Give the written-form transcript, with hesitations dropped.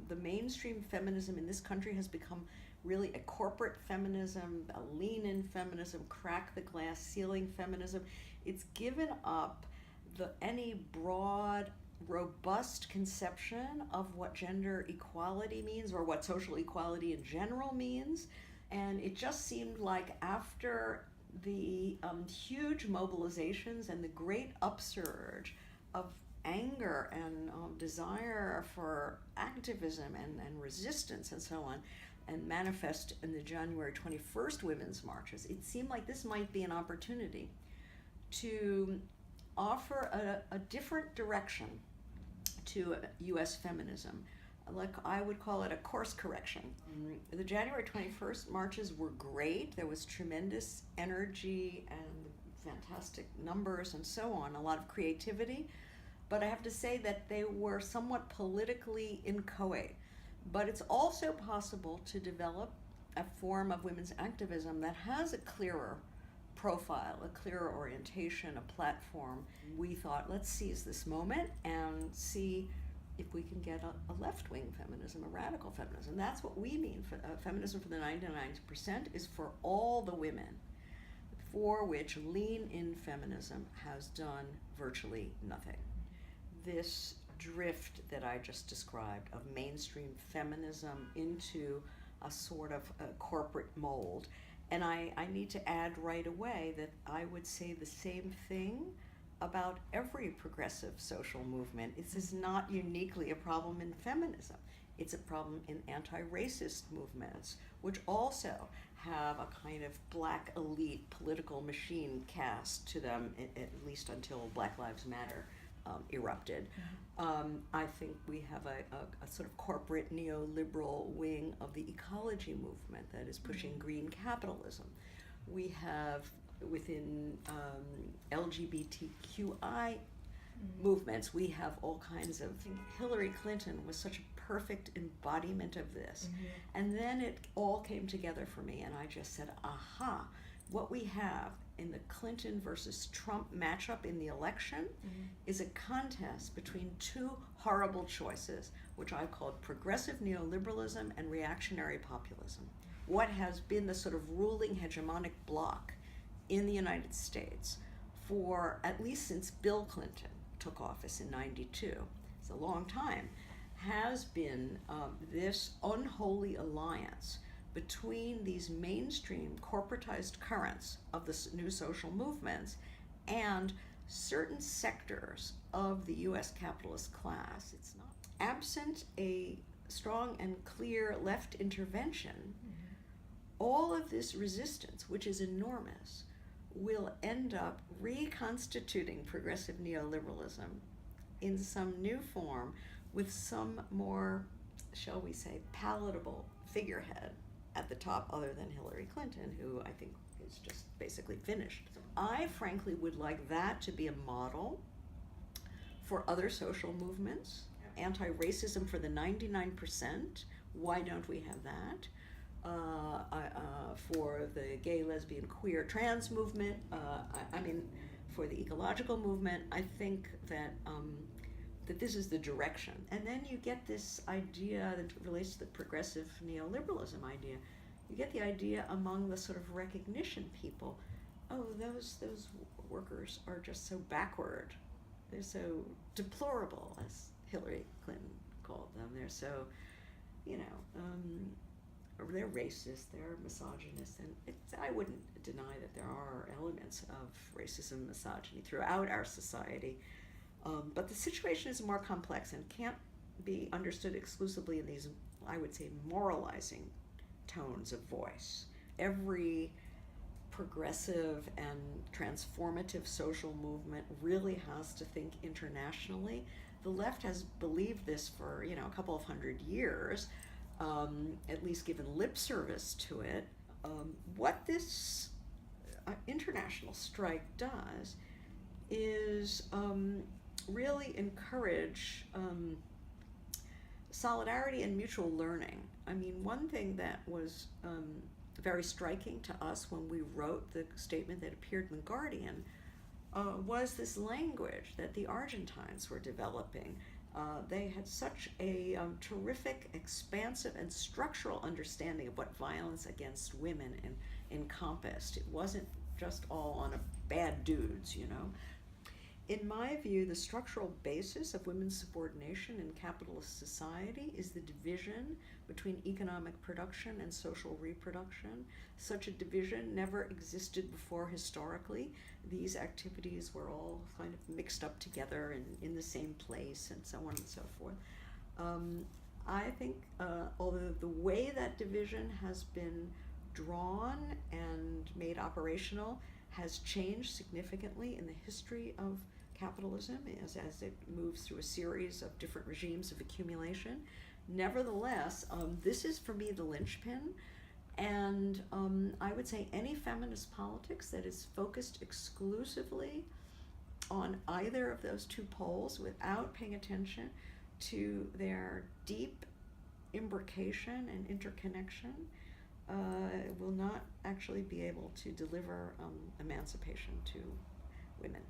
the mainstream feminism in this country has become really a corporate feminism, a lean-in feminism, crack the glass ceiling feminism. It's given up any broad, robust conception of what gender equality means or what social equality in general means. And it just seemed like after the huge mobilizations and the great upsurge of anger and desire for activism and resistance and so on, and manifest in the January 21st women's marches, it seemed like this might be an opportunity to offer a different direction to U.S. feminism. Like I would call it a course correction. The January 21st marches were great. There was tremendous energy and fantastic numbers and so on, a lot of creativity. But I have to say that they were somewhat politically inchoate. But it's also possible to develop a form of women's activism that has a clearer profile, a clearer orientation, a platform. We thought, let's seize this moment and see if we can get a left-wing feminism, a radical feminism. That's what we mean. Feminism for the 99% is for all the women for which lean-in feminism has done virtually nothing. This drift that I just described of mainstream feminism into a sort of a corporate mold. And I need to add right away that I would say the same thing about every progressive social movement. This is not uniquely a problem in feminism. It's a problem in anti-racist movements, which also have a kind of black elite political machine cast to them, at least until Black Lives Matter erupted. I think we have a sort of corporate neoliberal wing of the ecology movement that is pushing green capitalism. We have within LGBTQI movements, we have all kinds of, I think Hillary Clinton was such a perfect embodiment of this. And then it all came together for me and I just said, aha, what we have in the Clinton versus Trump matchup in the election is a contest between two horrible choices, which I called progressive neoliberalism and reactionary populism. What has been the sort of ruling hegemonic bloc in the United States for at least since Bill Clinton took office in '92, it's a long time, has been this unholy alliance between these mainstream corporatized currents of the new social movements and certain sectors of the US capitalist class. It's not absent a strong and clear left intervention. All of this resistance, which is enormous, will end up reconstituting progressive neoliberalism in some new form with some more, shall we say, palatable figurehead at the top other than Hillary Clinton, who I think is just basically finished. So I frankly would like that to be a model for other social movements. Anti-racism for the 99%, why don't we have that? For the gay, lesbian, queer, trans movement, I mean, for the ecological movement, I think that that this is the direction. And then you get this idea that relates to the progressive neoliberalism idea. You get the idea among the sort of recognition people, oh, those workers are just so backward. They're so deplorable, as Hillary Clinton called them. They're so, they're racist, they're misogynist, and I wouldn't deny that there are elements of racism and misogyny throughout our society. But the situation is more complex and can't be understood exclusively in these, I would say, moralizing tones of voice. Every progressive and transformative social movement really has to think internationally. The left has believed this for, a couple of hundred years, at least given lip service to it. What this international strike does is really encourage solidarity and mutual learning. I mean, one thing that was very striking to us when we wrote the statement that appeared in The Guardian was this language that the Argentines were developing They had such a terrific, expansive, and structural understanding of what violence against women encompassed. It wasn't just all on a bad dudes, you know. In my view, the structural basis of women's subordination in capitalist society is the division between economic production and social reproduction. Such a division never existed before historically. These activities were all kind of mixed up together and in the same place and so on and so forth. I think although the way that division has been drawn and made operational has changed significantly in the history of capitalism as it moves through a series of different regimes of accumulation. Nevertheless, this is for me the linchpin, and I would say any feminist politics that is focused exclusively on either of those two poles without paying attention to their deep imbrication and interconnection will not actually be able to deliver emancipation to women.